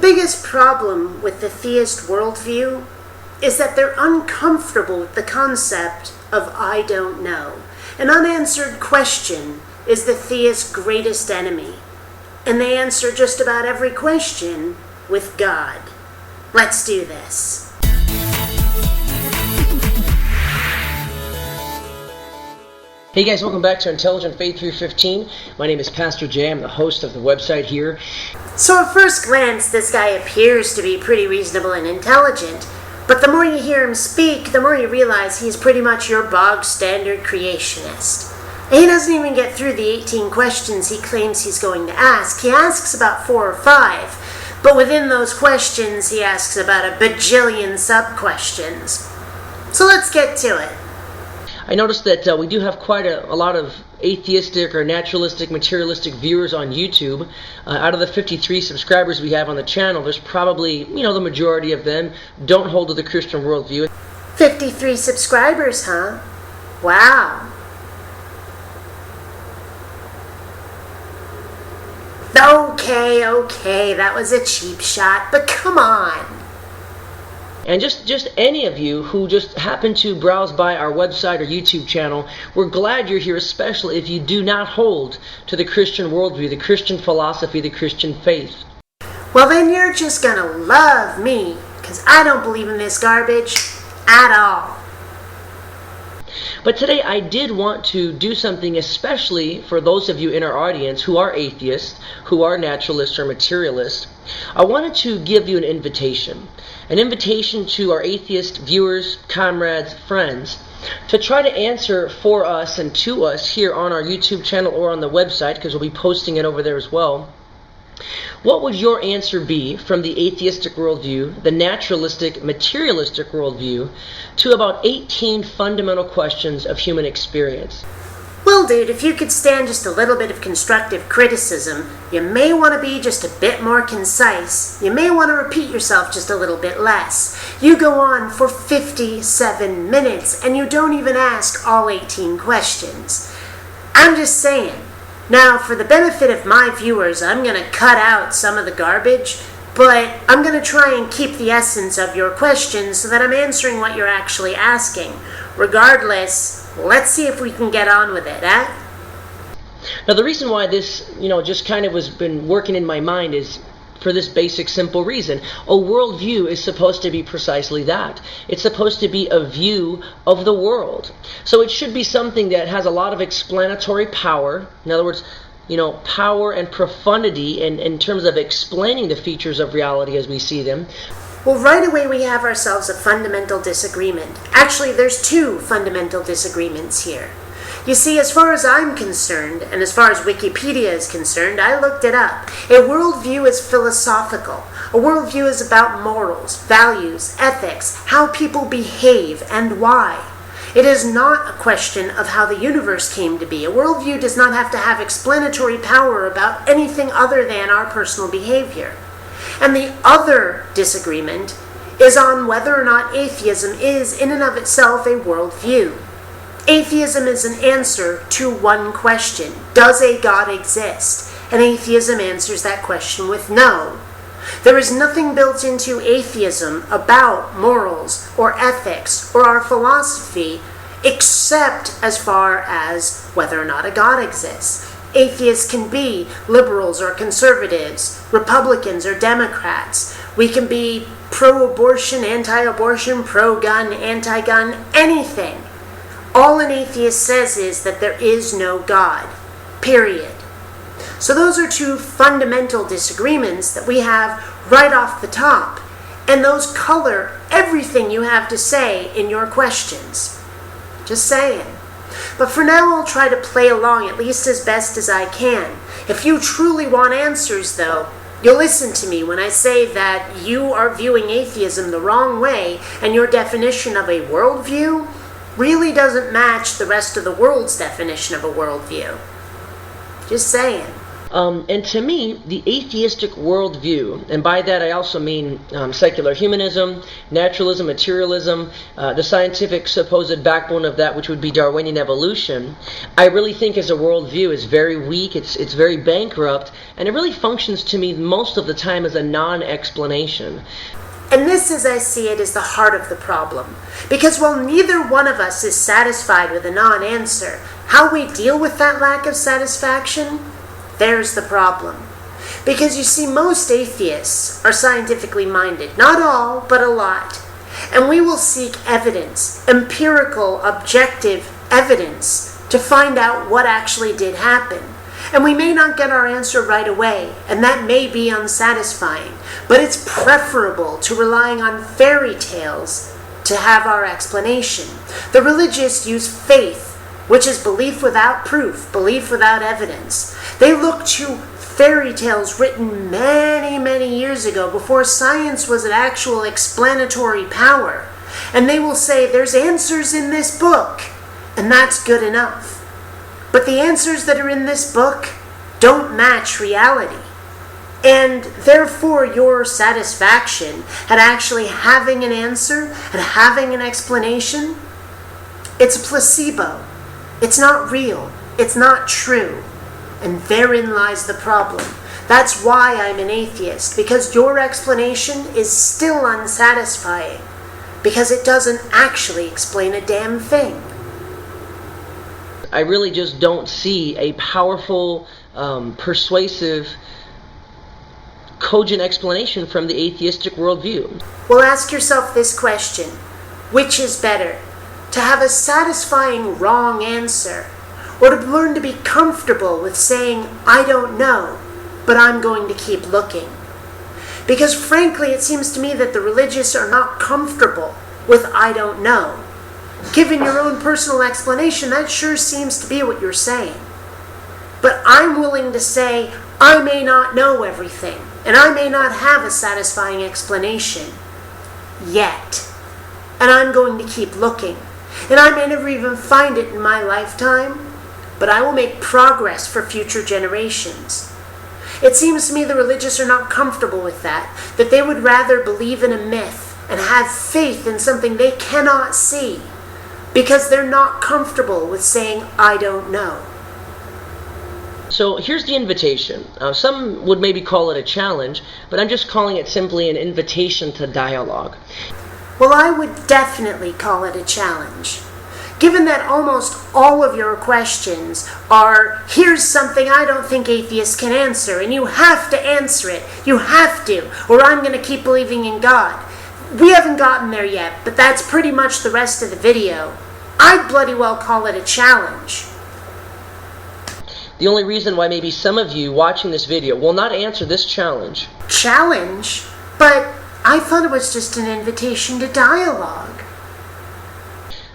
biggest problem with the theist worldview is that they're uncomfortable with the concept of I don't know. An unanswered question is the theist's greatest enemy, and they answer just about every question with God. Let's do this. Hey guys, welcome back to Intelligent Faith 315. My name is Pastor Jay. I'm the host of the website here. So at first glance, this guy appears to be pretty reasonable and intelligent, but the more you hear him speak, the more you realize he's pretty much your bog standard creationist. And he doesn't even get through the 18 questions he claims he's going to ask. He asks about 4 or 5, but within those questions he asks about a bajillion sub-questions. So let's get to it. I noticed that we do have quite a lot of atheistic or naturalistic, materialistic viewers on YouTube. Out of the 53 subscribers we have on the channel, there's probably, the majority of them don't hold to the Christian worldview. 53 subscribers, huh? Wow. Okay, that was a cheap shot, but come on. And just any of you who just happen to browse by our website or YouTube channel, we're glad you're here, especially if you do not hold to the Christian worldview, the Christian philosophy, the Christian faith. Well, then you're just gonna love me, because I don't believe in this garbage at all. But today I did want to do something especially for those of you in our audience who are atheists, who are naturalists or materialists. I wanted to give you an invitation to our atheist viewers, comrades, friends, to try to answer for us and to us here on our YouTube channel or on the website, because we'll be posting it over there as well. What would your answer be from the atheistic worldview, the naturalistic, materialistic worldview, to about 18 fundamental questions of human experience? Well, dude, if you could stand just a little bit of constructive criticism, you may want to be just a bit more concise. You may want to repeat yourself just a little bit less. You go on for 57 minutes and you don't even ask all 18 questions. I'm just saying. Now, for the benefit of my viewers, I'm going to cut out some of the garbage, but I'm going to try and keep the essence of your questions so that I'm answering what you're actually asking. Regardless, let's see if we can get on with it, eh? Now, the reason why this, just kind of has been working in my mind is for this basic, simple reason. A worldview is supposed to be precisely that. It's supposed to be a view of the world. So it should be something that has a lot of explanatory power. In other words, power and profundity in terms of explaining the features of reality as we see them. Well, right away we have ourselves a fundamental disagreement. Actually, there's 2 fundamental disagreements here. You see, as far as I'm concerned, and as far as Wikipedia is concerned, I looked it up. A worldview is philosophical. A worldview is about morals, values, ethics, how people behave, and why. It is not a question of how the universe came to be. A worldview does not have to have explanatory power about anything other than our personal behavior. And the other disagreement is on whether or not atheism is, in and of itself, a worldview. Atheism is an answer to one question. Does a God exist? And atheism answers that question with no. There is nothing built into atheism about morals or ethics or our philosophy except as far as whether or not a God exists. Atheists can be liberals or conservatives, Republicans or Democrats. We can be pro-abortion, anti-abortion, pro-gun, anti-gun, anything. All an atheist says is that there is no God. Period. So those are 2 fundamental disagreements that we have right off the top. And those color everything you have to say in your questions. Just saying. But for now, I'll try to play along at least as best as I can. If you truly want answers, though, you'll listen to me when I say that you are viewing atheism the wrong way and your definition of a worldview really doesn't match the rest of the world's definition of a worldview. Just saying. And to me, the atheistic worldview, and by that I also mean secular humanism, naturalism, materialism, the scientific supposed backbone of that, which would be Darwinian evolution, I really think as a worldview is very weak, it's very bankrupt, and it really functions to me most of the time as a non-explanation. And this, as I see it, is the heart of the problem. Because while neither one of us is satisfied with a non-answer, how we deal with that lack of satisfaction, there's the problem. Because you see, most atheists are scientifically minded. Not all, but a lot. And we will seek evidence, empirical, objective evidence, to find out what actually did happen. And we may not get our answer right away, and that may be unsatisfying, but it's preferable to relying on fairy tales to have our explanation. The religious use faith, which is belief without proof, belief without evidence. They look to fairy tales written many, many years ago, before science was an actual explanatory power. And they will say, there's answers in this book, and that's good enough. But the answers that are in this book don't match reality. And therefore your satisfaction at actually having an answer and having an explanation, it's a placebo. It's not real. It's not true. And therein lies the problem. That's why I'm an atheist, because your explanation is still unsatisfying, because it doesn't actually explain a damn thing. I really just don't see a powerful, persuasive, cogent explanation from the atheistic worldview. Well, ask yourself this question. Which is better? To have a satisfying wrong answer, or to learn to be comfortable with saying, I don't know, but I'm going to keep looking? Because frankly, it seems to me that the religious are not comfortable with I don't know. Given your own personal explanation, that sure seems to be what you're saying. But I'm willing to say, I may not know everything, and I may not have a satisfying explanation yet. And I'm going to keep looking. And I may never even find it in my lifetime, but I will make progress for future generations. It seems to me the religious are not comfortable with that they would rather believe in a myth and have faith in something they cannot see, because they're not comfortable with saying, I don't know. So here's the invitation. Some would maybe call it a challenge, but I'm just calling it simply an invitation to dialogue. Well, I would definitely call it a challenge. Given that almost all of your questions are, here's something I don't think atheists can answer, and you have to answer it. You have to, or I'm going to keep believing in God. We haven't gotten there yet, but that's pretty much the rest of the video. I'd bloody well call it a challenge. The only reason why maybe some of you watching this video will not answer this challenge. Challenge? But I thought it was just an invitation to dialogue.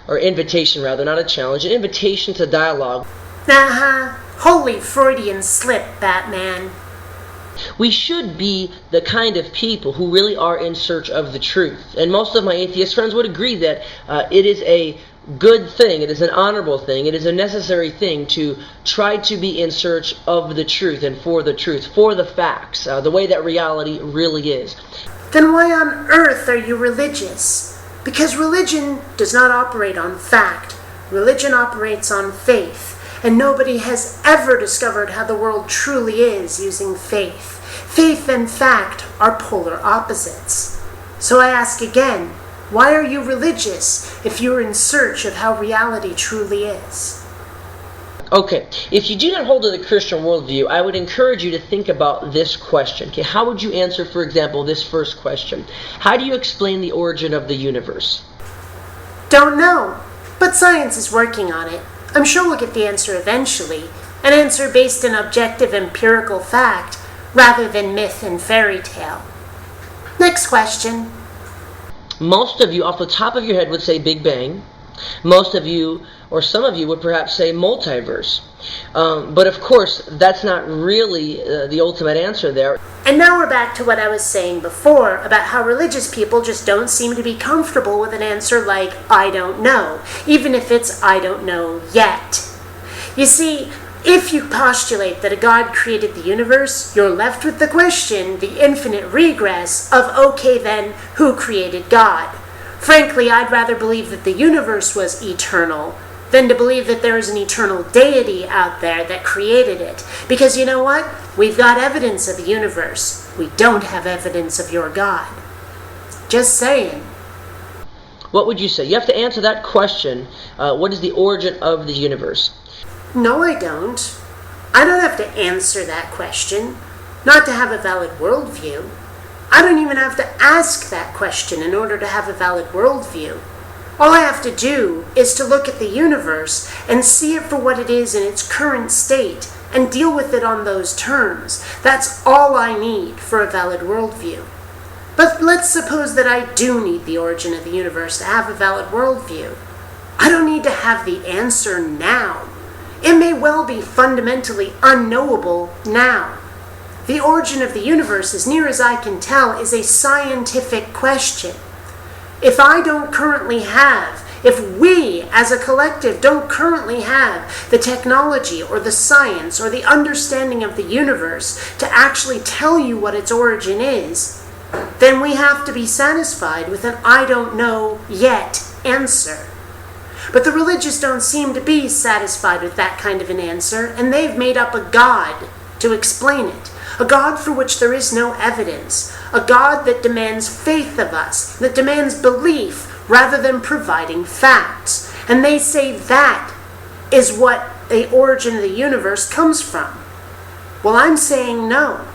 Or invitation rather, not a challenge, an invitation to dialogue. Holy Freudian slip, Batman. We should be the kind of people who really are in search of the truth. And most of my atheist friends would agree that it is a good thing, it is an honorable thing, it is a necessary thing to try to be in search of the truth and for the facts, the way that reality really is. Then why on earth are you religious? Because religion does not operate on fact. Religion operates on faith. And nobody has ever discovered how the world truly is using faith. Faith and fact are polar opposites. So I ask again, why are you religious if you're in search of how reality truly is? Okay, if you do not hold to the Christian worldview, I would encourage you to think about this question. Okay, how would you answer, for example, this first question? How do you explain the origin of the universe? Don't know, but science is working on it. I'm sure we'll get the answer eventually, an answer based in objective empirical fact, rather than myth and fairy tale. Next question. Most of you, off the top of your head, would say Big Bang. Most of you, or some of you, would perhaps say multiverse. But of course, that's not really the ultimate answer there. And now we're back to what I was saying before about how religious people just don't seem to be comfortable with an answer like, I don't know, even if it's I don't know yet. You see, If you postulate that a God created the universe, you're left with the question, the infinite regress of, okay then, who created God? Frankly, I'd rather believe that the universe was eternal than to believe that there is an eternal deity out there that created it. Because you know what? We've got evidence of the universe. We don't have evidence of your God. Just saying. What would you say? You have to answer that question. What is the origin of the universe? No, I don't. I don't have to answer that question. Not to have a valid worldview. I don't even have to ask that question in order to have a valid worldview. All I have to do is to look at the universe and see it for what it is in its current state and deal with it on those terms. That's all I need for a valid worldview. But let's suppose that I do need the origin of the universe to have a valid worldview. I don't need to have the answer now. It may well be fundamentally unknowable now. The origin of the universe, as near as I can tell, is a scientific question. If we as a collective don't currently have the technology or the science or the understanding of the universe to actually tell you what its origin is, then we have to be satisfied with an I don't know yet answer. But the religious don't seem to be satisfied with that kind of an answer, and they've made up a God to explain it. A God for which there is no evidence. A God that demands faith of us, that demands belief rather than providing facts. And they say that is what the origin of the universe comes from. Well, I'm saying no.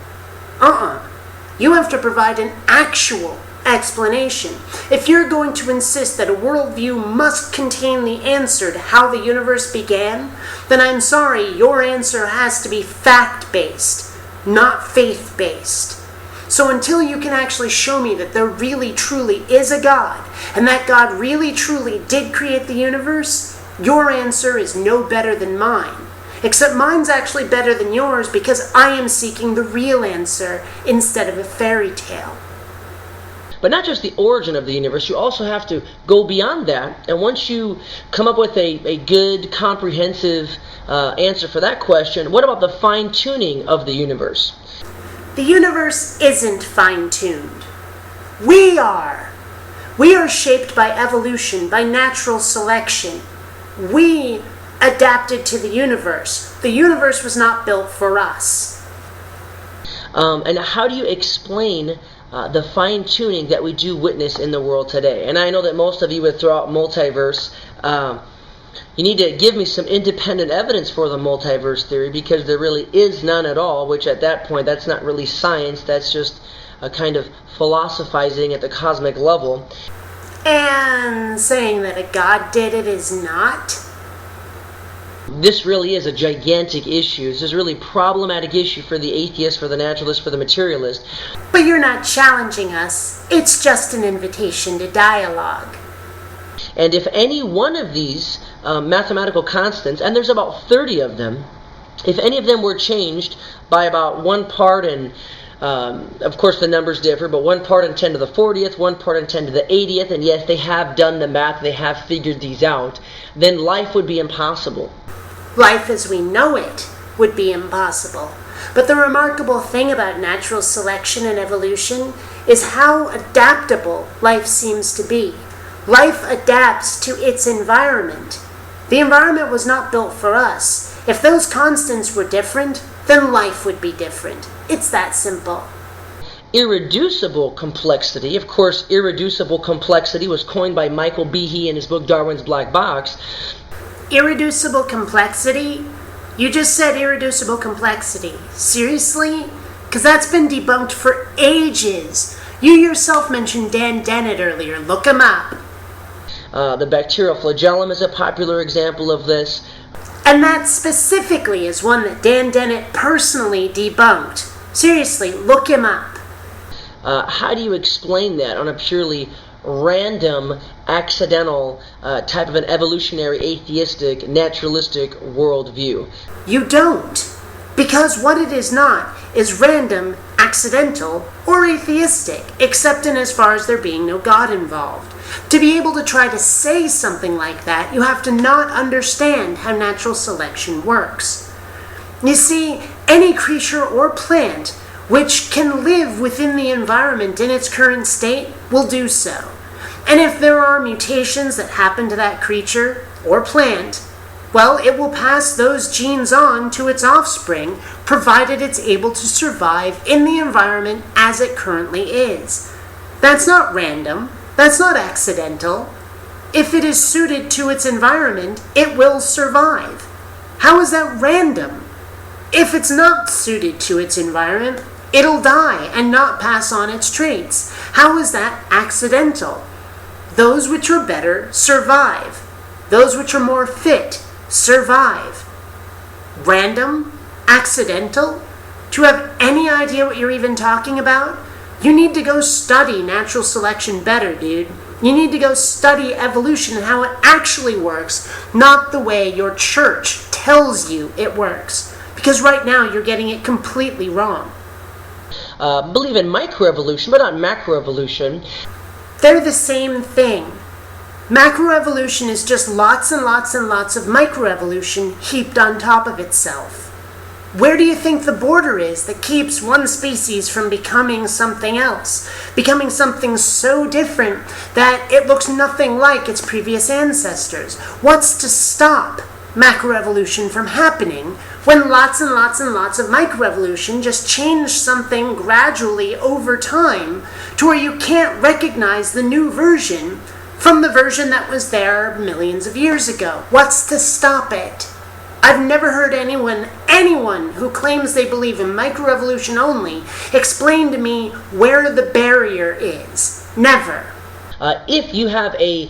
You have to provide an actual explanation. If you're going to insist that a worldview must contain the answer to how the universe began, then I'm sorry, your answer has to be fact-based, not faith-based. So until you can actually show me that there really truly is a God, and that God really truly did create the universe, your answer is no better than mine. Except mine's actually better than yours because I am seeking the real answer instead of a fairy tale. But not just the origin of the universe, you also have to go beyond that. And once you come up with a good, comprehensive answer for that question, what about the fine-tuning of the universe? The universe isn't fine-tuned. We are. We are shaped by evolution, by natural selection. We adapted to the universe. The universe was not built for us. And how do you explain the fine-tuning that we do witness in the world today? And I know that most of you would throw out multiverse. You need to give me some independent evidence for the multiverse theory, because there really is none at all, which at that point, that's not really science, that's just a kind of philosophizing at the cosmic level. And saying that a God did it is not? This really is a gigantic issue. This is a really problematic issue for the atheist, for the naturalist, for the materialist. But you're not challenging us. It's just an invitation to dialogue. And if any one of these mathematical constants, and there's about 30 of them, if any of them were changed by about 1 part in, of course the numbers differ, but 1 part in 10 to the 40th, 1 part in 10 to the 80th, and yes, they have done the math, they have figured these out, then life would be impossible. Life as we know it would be impossible. But the remarkable thing about natural selection and evolution is how adaptable life seems to be. Life adapts to its environment. The environment was not built for us. If those constants were different, then life would be different. It's that simple. Irreducible complexity. Of course, irreducible complexity was coined by Michael Behe in his book Darwin's Black Box. Irreducible complexity? You just said irreducible complexity. Seriously? Because that's been debunked for ages. You yourself mentioned Dan Dennett earlier. Look him up. The bacterial flagellum is a popular example of this. And that specifically is one that Dan Dennett personally debunked. Seriously, look him up. How do you explain that on a purely random, accidental type of an evolutionary, atheistic, naturalistic worldview? You don't. Because what it is not is random, accidental, or atheistic, except in as far as there being no God involved. To be able to try to say something like that, you have to not understand how natural selection works. You see, any creature or plant which can live within the environment in its current state will do so. And if there are mutations that happen to that creature or plant, well, it will pass those genes on to its offspring, provided it's able to survive in the environment as it currently is. That's not random. That's not accidental. If it is suited to its environment, it will survive. How is that random? If it's not suited to its environment, it'll die and not pass on its traits. How is that accidental? Those which are better survive. Those which are more fit survive. Random? Accidental? Do you have any idea what you're even talking about? You need to go study natural selection better, dude. You need to go study evolution and how it actually works, not the way your church tells you it works. Because right now you're getting it completely wrong. Believe in microevolution, but not macroevolution. They're the same thing. Macroevolution is just lots and lots and lots of microevolution heaped on top of itself. Where do you think the border is that keeps one species from becoming something else? Becoming something so different that it looks nothing like its previous ancestors? What's to stop macroevolution from happening when lots and lots and lots of microevolution just change something gradually over time to where you can't recognize the new version from the version that was there millions of years ago? What's to stop it? I've never heard anyone who claims they believe in microevolution only explain to me where the barrier is. Never. If you have a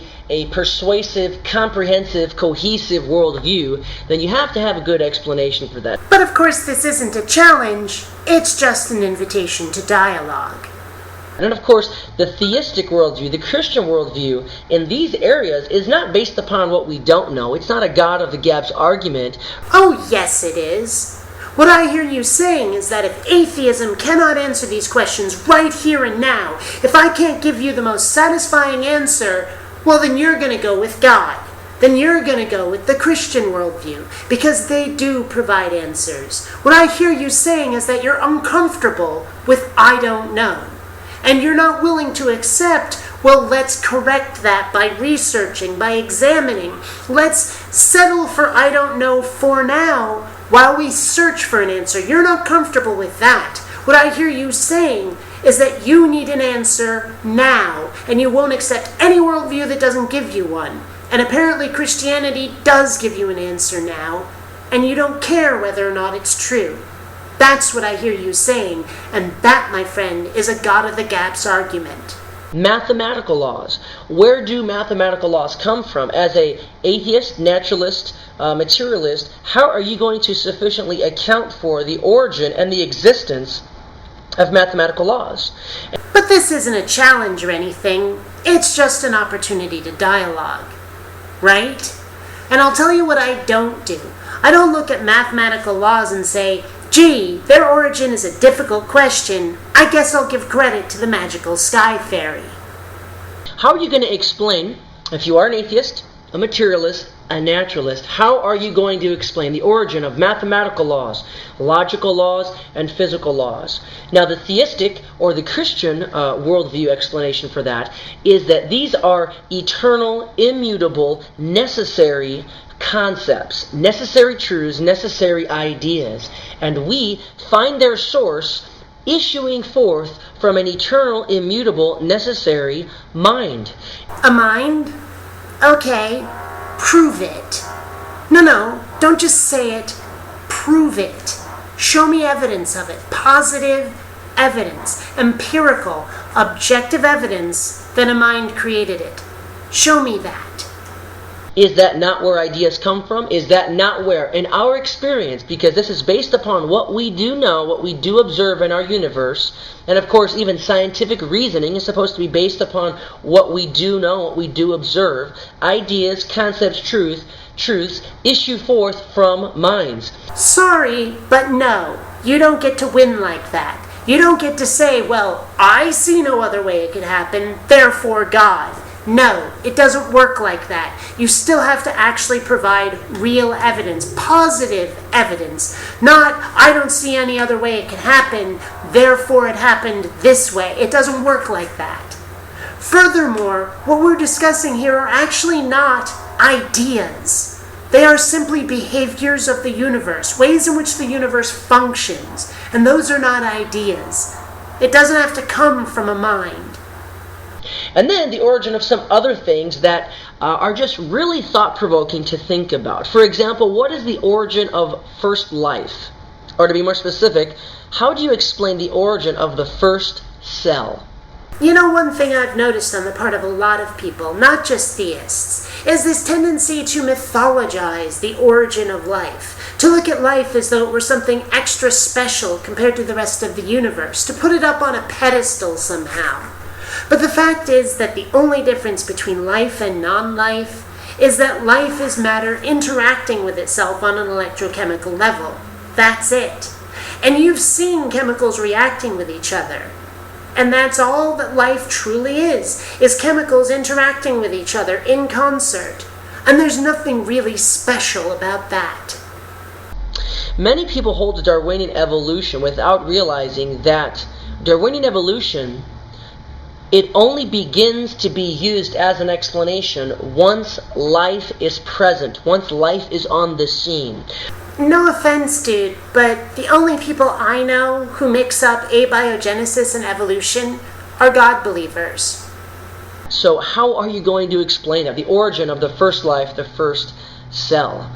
persuasive, comprehensive, cohesive worldview, then you have to have a good explanation for that. But of course this isn't a challenge, it's just an invitation to dialogue. And of course, the theistic worldview, the Christian worldview, in these areas is not based upon what we don't know. It's not a God of the gaps argument. Oh, yes it is. What I hear you saying is that if atheism cannot answer these questions right here and now, if I can't give you the most satisfying answer, well then you're going to go with God. Then you're going to go with the Christian worldview, because they do provide answers. What I hear you saying is that you're uncomfortable with I don't know. And you're not willing to accept, well, let's correct that by researching, by examining. Let's settle for I don't know for now while we search for an answer. You're not comfortable with that. What I hear you saying is that you need an answer now, and you won't accept any worldview that doesn't give you one. And apparently Christianity does give you an answer now, and you don't care whether or not it's true. That's what I hear you saying, and that, my friend, is a God of the gaps argument. Mathematical laws. Where do mathematical laws come from? As an atheist, naturalist, materialist, how are you going to sufficiently account for the origin and the existence of mathematical laws? But this isn't a challenge or anything. It's just an opportunity to dialogue, right? And I'll tell you what I don't do. I don't look at mathematical laws and say, gee, their origin is a difficult question. I guess I'll give credit to the magical sky fairy. How are you going to explain, if you are an atheist, a materialist, a naturalist, how are you going to explain the origin of mathematical laws, logical laws, and physical laws? Now, the theistic or the Christian worldview explanation for that is that these are eternal, immutable, necessary concepts, necessary truths, necessary ideas, and we find their source issuing forth from an eternal, immutable, necessary mind. A mind? Okay, prove it. No, don't just say it. Prove it. Show me evidence of it. Positive evidence. Empirical, objective evidence that a mind created it. Show me that. Is that not where ideas come from? Is that not where, in our experience, because this is based upon what we do know, what we do observe in our universe, and of course even scientific reasoning is supposed to be based upon what we do know, what we do observe, ideas, concepts, truths issue forth from minds. Sorry, but no, you don't get to win like that. You don't get to say, well, I see no other way it could happen, therefore God. No, it doesn't work like that. You still have to actually provide real evidence, positive evidence. Not, I don't see any other way it can happen, therefore it happened this way. It doesn't work like that. Furthermore, what we're discussing here are actually not ideas. They are simply behaviors of the universe, ways in which the universe functions, and those are not ideas. It doesn't have to come from a mind. And then the origin of some other things that are just really thought-provoking to think about. For example, what is the origin of first life? Or to be more specific, how do you explain the origin of the first cell? You know, one thing I've noticed on the part of a lot of people, not just theists, is this tendency to mythologize the origin of life, to look at life as though it were something extra special compared to the rest of the universe, to put it up on a pedestal somehow. But the fact is that the only difference between life and non-life is that life is matter interacting with itself on an electrochemical level. That's it. And you've seen chemicals reacting with each other. And that's all that life truly is chemicals interacting with each other in concert. And there's nothing really special about that. Many people hold to Darwinian evolution without realizing that Darwinian evolution, it only begins to be used as an explanation once life is present, once life is on the scene. No offense, dude, but the only people I know who mix up abiogenesis and evolution are God believers. So how are you going to explain that? The origin of the first life, the first cell.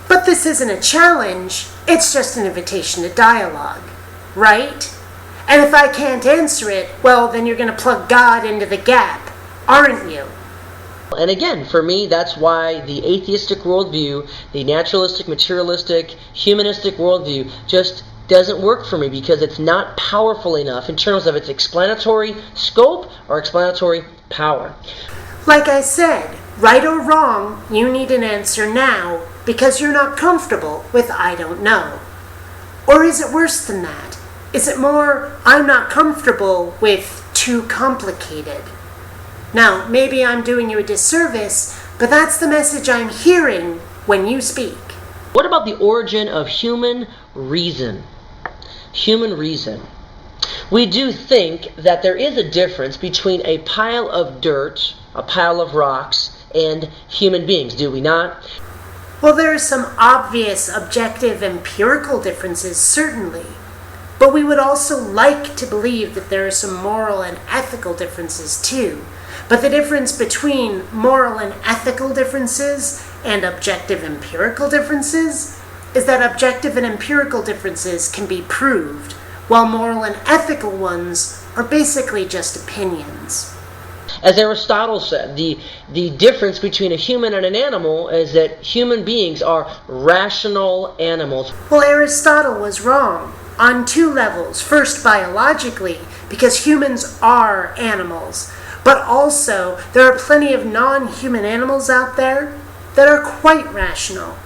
But this isn't a challenge, it's just an invitation to dialogue, right? And if I can't answer it, well, then you're going to plug God into the gap, aren't you? And again, for me, that's why the atheistic worldview, the naturalistic, materialistic, humanistic worldview just doesn't work for me, because it's not powerful enough in terms of its explanatory scope or explanatory power. Like I said, right or wrong, you need an answer now because you're not comfortable with I don't know. Or is it worse than that? Is it more, I'm not comfortable with too complicated? Now, maybe I'm doing you a disservice, but that's the message I'm hearing when you speak. What about the origin of human reason? Human reason. We do think that there is a difference between a pile of dirt, a pile of rocks, and human beings, do we not? Well, there are some obvious objective empirical differences, certainly. But we would also like to believe that there are some moral and ethical differences too. But the difference between moral and ethical differences and objective empirical differences is that objective and empirical differences can be proved, while moral and ethical ones are basically just opinions. As Aristotle said, the difference between a human and an animal is that human beings are rational animals. Well, Aristotle was wrong on two levels. First, biologically, because humans are animals. But also, there are plenty of non-human animals out there that are quite rational.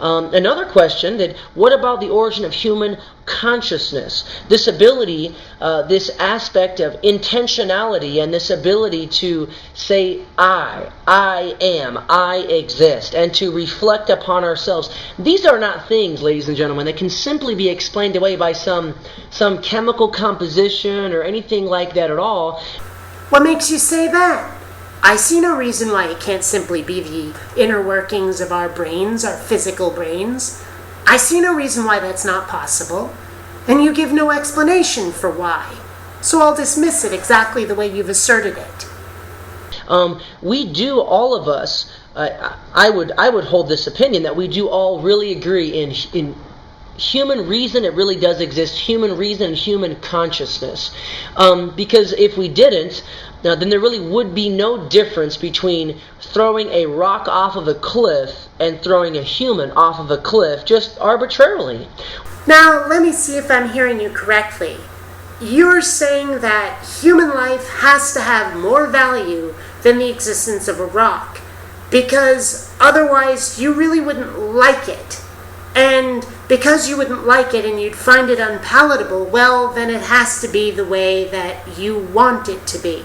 Another question, that what about the origin of human consciousness? This ability, this aspect of intentionality, and this ability to say I am, I exist, and to reflect upon ourselves. These are not things, ladies and gentlemen, that can simply be explained away by some chemical composition or anything like that at all. What makes you say that? I see no reason why it can't simply be the inner workings of our brains, our physical brains. I see no reason why that's not possible. And you give no explanation for why. So I'll dismiss it exactly the way you've asserted it. We do, all of us, I would hold this opinion that we do all really agree in human reason. It really does exist, human reason and human consciousness. Because if we didn't, now then there really would be no difference between throwing a rock off of a cliff and throwing a human off of a cliff just arbitrarily. Now, let me see if I'm hearing you correctly. You're saying that human life has to have more value than the existence of a rock, because otherwise you really wouldn't like it. And because you wouldn't like it and you'd find it unpalatable, well, then it has to be the way that you want it to be.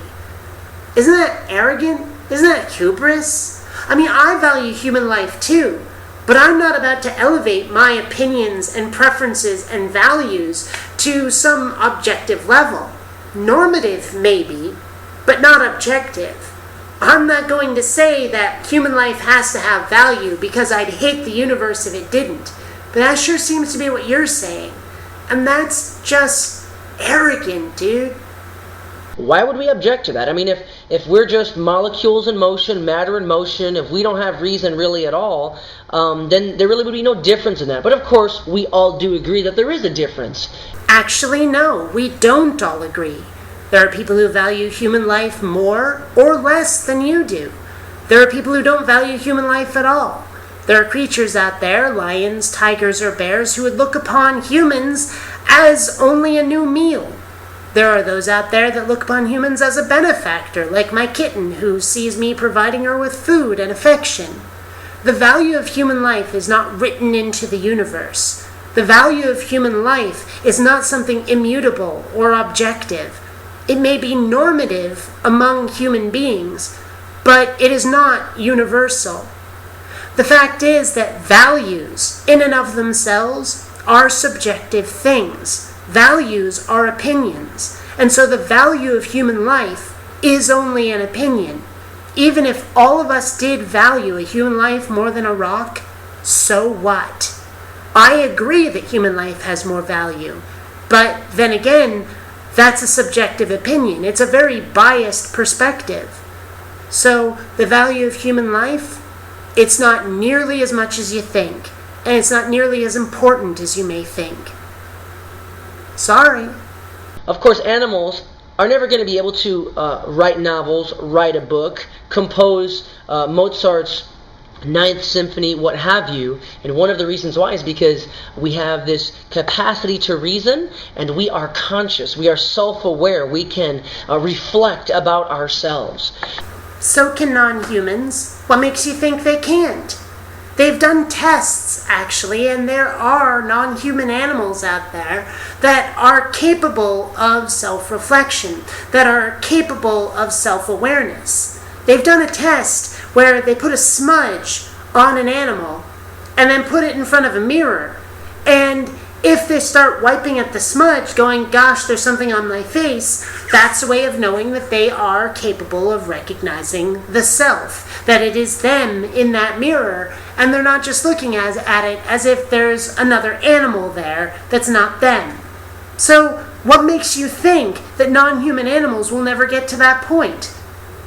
Isn't that arrogant? Isn't that hubris? I mean, I value human life too, but I'm not about to elevate my opinions and preferences and values to some objective level. Normative, maybe, but not objective. I'm not going to say that human life has to have value because I'd hate the universe if it didn't. But that sure seems to be what you're saying. And that's just arrogant, dude. Why would we object to that? I mean, if we're just molecules in motion, matter in motion, if we don't have reason really at all, then there really would be no difference in that. But of course, we all do agree that there is a difference. Actually, no, we don't all agree. There are people who value human life more or less than you do. There are people who don't value human life at all. There are creatures out there, lions, tigers, or bears, who would look upon humans as only a new meal. There are those out there that look upon humans as a benefactor, like my kitten, who sees me providing her with food and affection. The value of human life is not written into the universe. The value of human life is not something immutable or objective. It may be normative among human beings, but it is not universal. The fact is that values, in and of themselves, are subjective things. Values are opinions, and so the value of human life is only an opinion. Even if all of us did value a human life more than a rock, so what? I agree that human life has more value, but then again, that's a subjective opinion. It's a very biased perspective. So the value of human life, it's not nearly as much as you think, and it's not nearly as important as you may think. Sorry. Of course, animals are never going to be able to write novels, write a book, compose Mozart's Ninth Symphony, what have you. And one of the reasons why is because we have this capacity to reason, and we are conscious. We are self-aware. We can reflect about ourselves. So can non-humans. What makes you think they can't? They've done tests, actually, and there are non-human animals out there that are capable of self-reflection, that are capable of self-awareness. They've done a test where they put a smudge on an animal and then put it in front of a mirror. And if they start wiping at the smudge, going, gosh, there's something on my face, that's a way of knowing that they are capable of recognizing the self, that it is them in that mirror, and they're not just looking at it as if there's another animal there that's not them. So, what makes you think that non-human animals will never get to that point?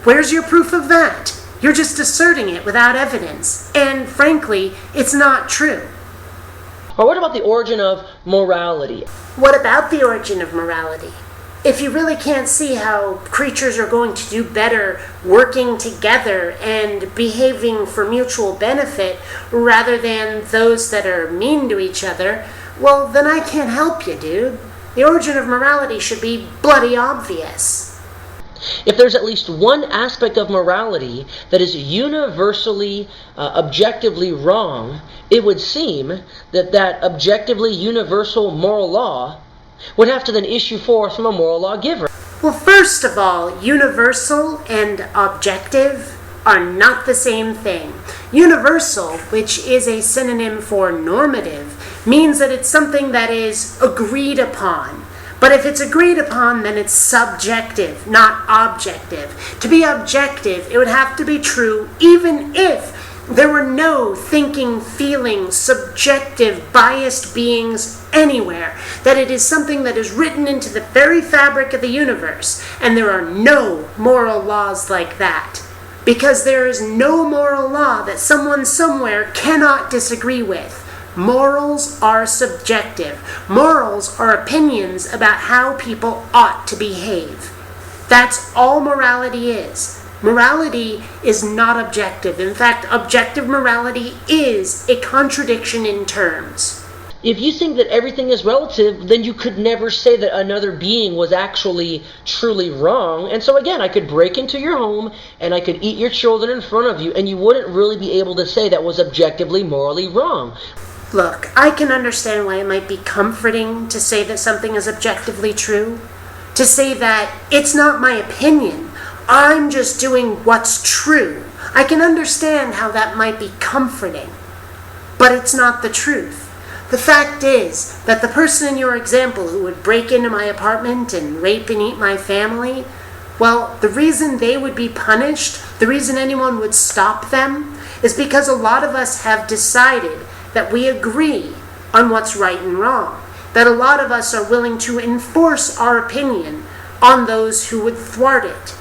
Where's your proof of that? You're just asserting it without evidence, and frankly, it's not true. Or what about the origin of morality? What about the origin of morality? If you really can't see how creatures are going to do better working together and behaving for mutual benefit rather than those that are mean to each other, well, then I can't help you, dude. The origin of morality should be bloody obvious. If there's at least one aspect of morality that is universally, objectively wrong, it would seem that objectively universal moral law would have to then issue forth from a moral lawgiver. Well, first of all, universal and objective are not the same thing. Universal, which is a synonym for normative, means that it's something that is agreed upon. But if it's agreed upon, then it's subjective, not objective. To be objective, it would have to be true even if there were no thinking, feeling, subjective, biased beings anywhere. That it is something that is written into the very fabric of the universe, and there are no moral laws like that. Because there is no moral law that someone somewhere cannot disagree with. Morals are subjective. Morals are opinions about how people ought to behave. That's all morality is. Morality is not objective. In fact, objective morality is a contradiction in terms. If you think that everything is relative, then you could never say that another being was actually truly wrong. And so again, I could break into your home and I could eat your children in front of you, and you wouldn't really be able to say that was objectively morally wrong. Look, I can understand why it might be comforting to say that something is objectively true. To say that it's not my opinion. I'm just doing what's true, I can understand how that might be comforting. But it's not the truth. The fact is that the person in your example who would break into my apartment and rape and eat my family, well, the reason they would be punished, the reason anyone would stop them, is because a lot of us have decided that we agree on what's right and wrong. That a lot of us are willing to enforce our opinion on those who would thwart it.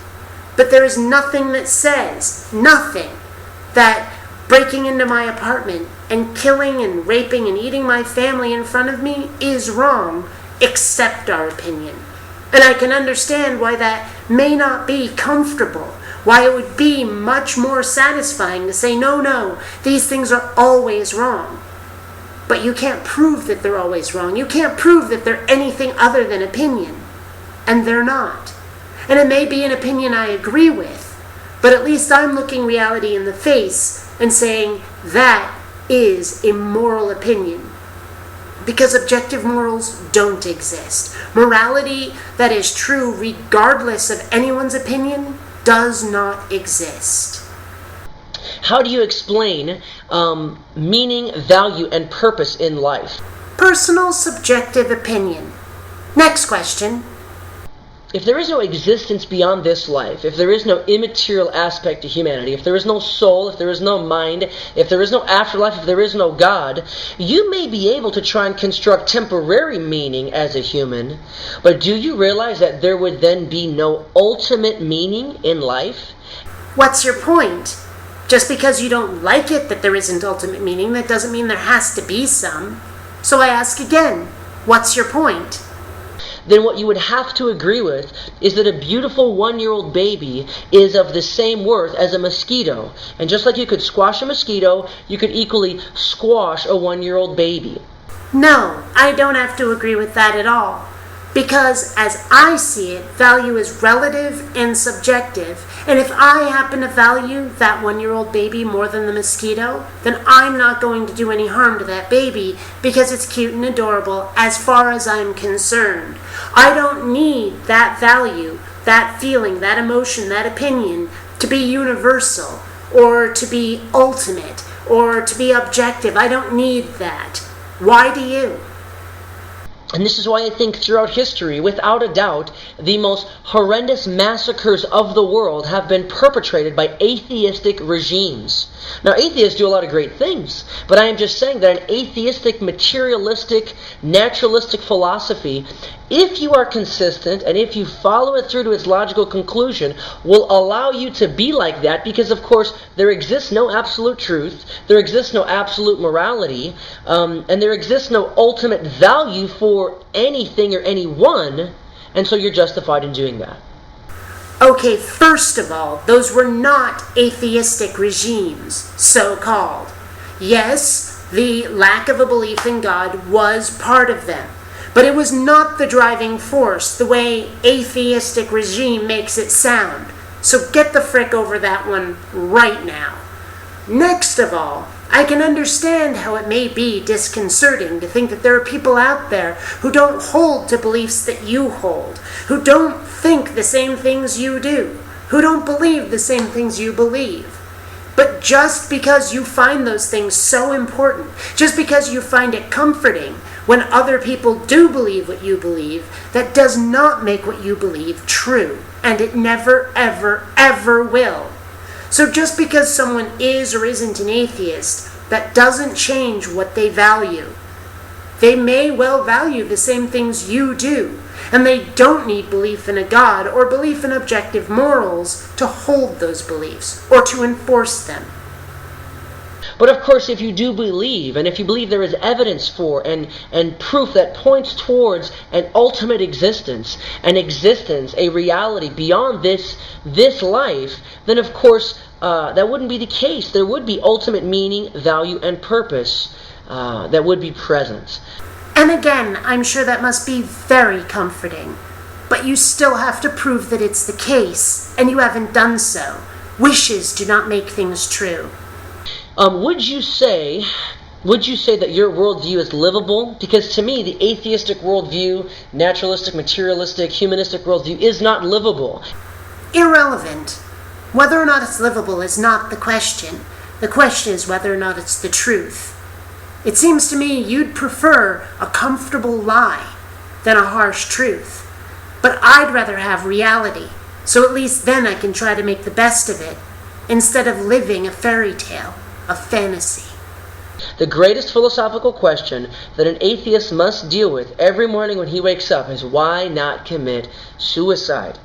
But there is nothing that says, that breaking into my apartment and killing and raping and eating my family in front of me is wrong, except our opinion. And I can understand why that may not be comfortable, why it would be much more satisfying to say, no, these things are always wrong. But you can't prove that they're always wrong. You can't prove that they're anything other than opinion. And they're not. And it may be an opinion I agree with, but at least I'm looking reality in the face and saying that is a moral opinion. Because objective morals don't exist. Morality that is true regardless of anyone's opinion does not exist. How do you explain meaning, value, and purpose in life? Personal subjective opinion. Next question. If there is no existence beyond this life, if there is no immaterial aspect to humanity, if there is no soul, if there is no mind, if there is no afterlife, if there is no God, you may be able to try and construct temporary meaning as a human, but do you realize that there would then be no ultimate meaning in life? What's your point? Just because you don't like it that there isn't ultimate meaning, that doesn't mean there has to be some. So I ask again, what's your point? Then what you would have to agree with is that a beautiful 1-year-old baby is of the same worth as a mosquito. And just like you could squash a mosquito, you could equally squash a 1-year-old baby. No, I don't have to agree with that at all. Because as I see it, value is relative and subjective. And if I happen to value that 1-year-old baby more than the mosquito, then I'm not going to do any harm to that baby because it's cute and adorable as far as I'm concerned. I don't need that value, that feeling, that emotion, that opinion to be universal or to be ultimate or to be objective. I don't need that. Why do you? And this is why I think throughout history, without a doubt, the most horrendous massacres of the world have been perpetrated by atheistic regimes. Now, atheists do a lot of great things, but I am just saying that an atheistic, materialistic, naturalistic philosophy, if you are consistent and if you follow it through to its logical conclusion, will allow you to be like that because, of course, there exists no absolute truth, there exists no absolute morality, and there exists no ultimate value for anything or anyone, and so you're justified in doing that. Okay, first of all, those were not atheistic regimes, so-called. Yes, the lack of a belief in God was part of them, but it was not the driving force the way atheistic regime makes it sound. So get the frick over that one right now. Next of all, I can understand how it may be disconcerting to think that there are people out there who don't hold to beliefs that you hold, who don't think the same things you do, who don't believe the same things you believe. But just because you find those things so important, just because you find it comforting when other people do believe what you believe, that does not make what you believe true, and it never, ever, ever will. So just because someone is or isn't an atheist, that doesn't change what they value. They may well value the same things you do, and they don't need belief in a God or belief in objective morals to hold those beliefs or to enforce them. But of course, if you do believe, and if you believe there is evidence for and proof that points towards an ultimate existence, a reality beyond this life, then of course that wouldn't be the case. There would be ultimate meaning, value, and purpose that would be present. And again, I'm sure that must be very comforting. But you still have to prove that it's the case, and you haven't done so. Wishes do not make things true. Would you say that your worldview is livable? Because to me, the atheistic worldview, naturalistic, materialistic, humanistic worldview is not livable. irrelevant. Whether or not it's livable is not the question. The question is whether or not it's the truth. It seems to me you'd prefer a comfortable lie than a harsh truth. But I'd rather have reality, so at least then I can try to make the best of it, instead of living a fairy tale, a fantasy. The greatest philosophical question that an atheist must deal with every morning when he wakes up is why not commit suicide?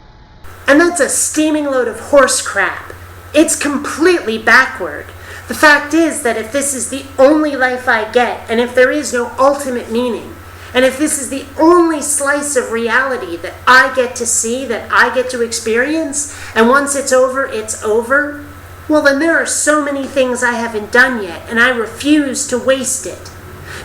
And that's a steaming load of horse crap. It's completely backward. The fact is that if this is the only life I get, and if there is no ultimate meaning, and if this is the only slice of reality that I get to see, that I get to experience, and once it's over, well then there are so many things I haven't done yet, and I refuse to waste it.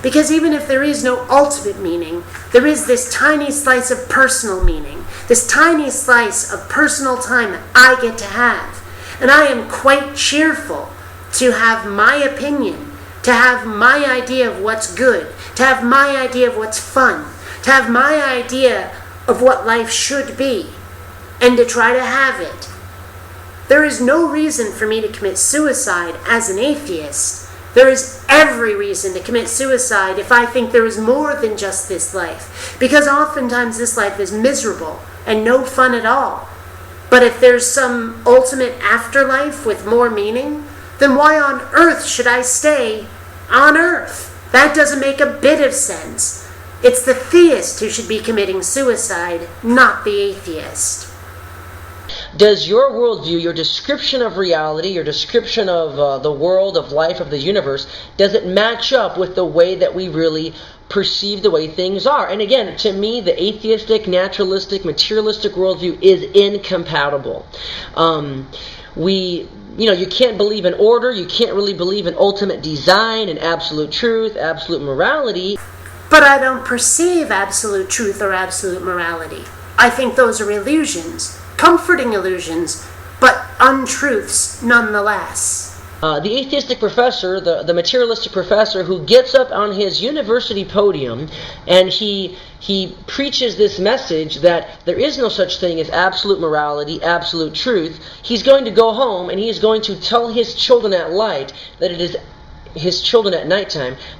Because even if there is no ultimate meaning, there is this tiny slice of personal meaning, this tiny slice of personal time that I get to have. And I am quite cheerful to have my opinion, to have my idea of what's good, to have my idea of what's fun, to have my idea of what life should be, and to try to have it. There is no reason for me to commit suicide as an atheist. There is every reason to commit suicide if I think there is more than just this life, because oftentimes this life is miserable and no fun at all. But if there's some ultimate afterlife with more meaning, then why on earth should I stay on earth? That doesn't make a bit of sense. It's the theist who should be committing suicide, not the atheist. Does your worldview, your description of reality, your description of the world, of life, of the universe, does it match up with the way that we really perceive the way things are? And again, to me, the atheistic, naturalistic, materialistic worldview is incompatible. You can't believe in order, you can't really believe in ultimate design and absolute truth, absolute morality. But I don't perceive absolute truth or absolute morality. I think those are illusions, comforting illusions, but untruths nonetheless. The atheistic professor, the materialistic professor who gets up on his university podium and he preaches this message that there is no such thing as absolute morality, absolute truth, he's going to go home and he is going to tell his children at nighttime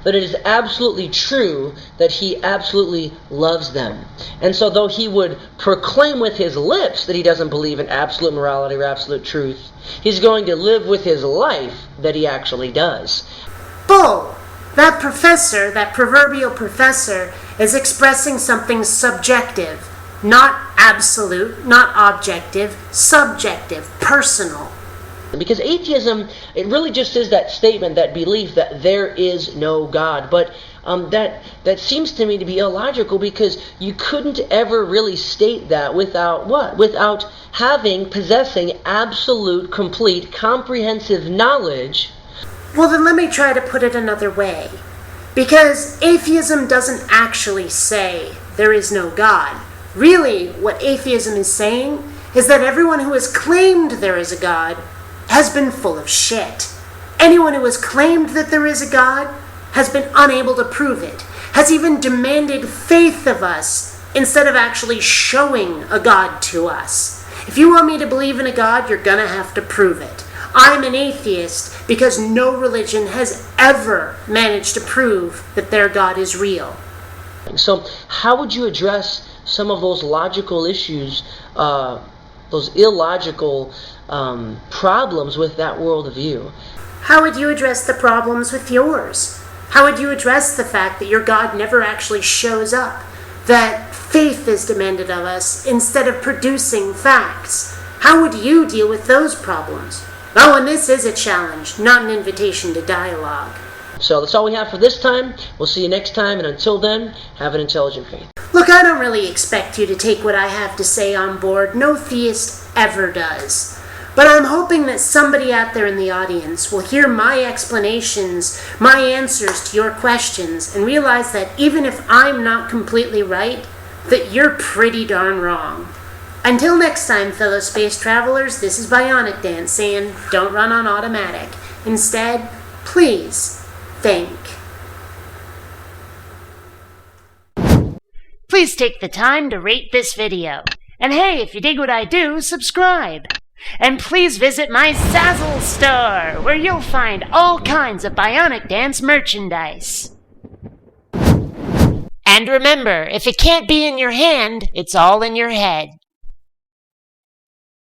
that it is absolutely true that he absolutely loves them. And so though he would proclaim with his lips that he doesn't believe in absolute morality or absolute truth, he's going to live with his life that he actually does. Bull! That professor, that proverbial professor, is expressing something subjective, not absolute, not objective, subjective, personal. Because atheism, it really just is that statement, that belief that there is no God. But that seems to me to be illogical, because you couldn't ever really state that without what? Without possessing absolute, complete, comprehensive knowledge. Well, then let me try to put it another way. Because atheism doesn't actually say there is no God. Really, what atheism is saying is that everyone who has claimed there is a God has been full of shit. Anyone who has claimed that there is a God has been unable to prove it, has even demanded faith of us instead of actually showing a God to us. If you want me to believe in a God, you're gonna have to prove it. I'm an atheist because no religion has ever managed to prove that their God is real. So how would you address some of those logical issues, those illogical problems with that worldview? How would you address the problems with yours? How would you address the fact that your God never actually shows up? That faith is demanded of us instead of producing facts? How would you deal with those problems? Oh, and this is a challenge, not an invitation to dialogue. So that's all we have for this time. We'll see you next time, and until then, have an intelligent faith. Look, I don't really expect you to take what I have to say on board. No theist ever does. But I'm hoping that somebody out there in the audience will hear my explanations, my answers to your questions, and realize that even if I'm not completely right, that you're pretty darn wrong. Until next time, fellow space travelers, this is BionicDance saying, don't run on automatic. Instead, please think. Please take the time to rate this video. And hey, if you dig what I do, subscribe. And please visit my Zazzle store, where you'll find all kinds of BionicDance merchandise. And remember, if it can't be in your hand, it's all in your head.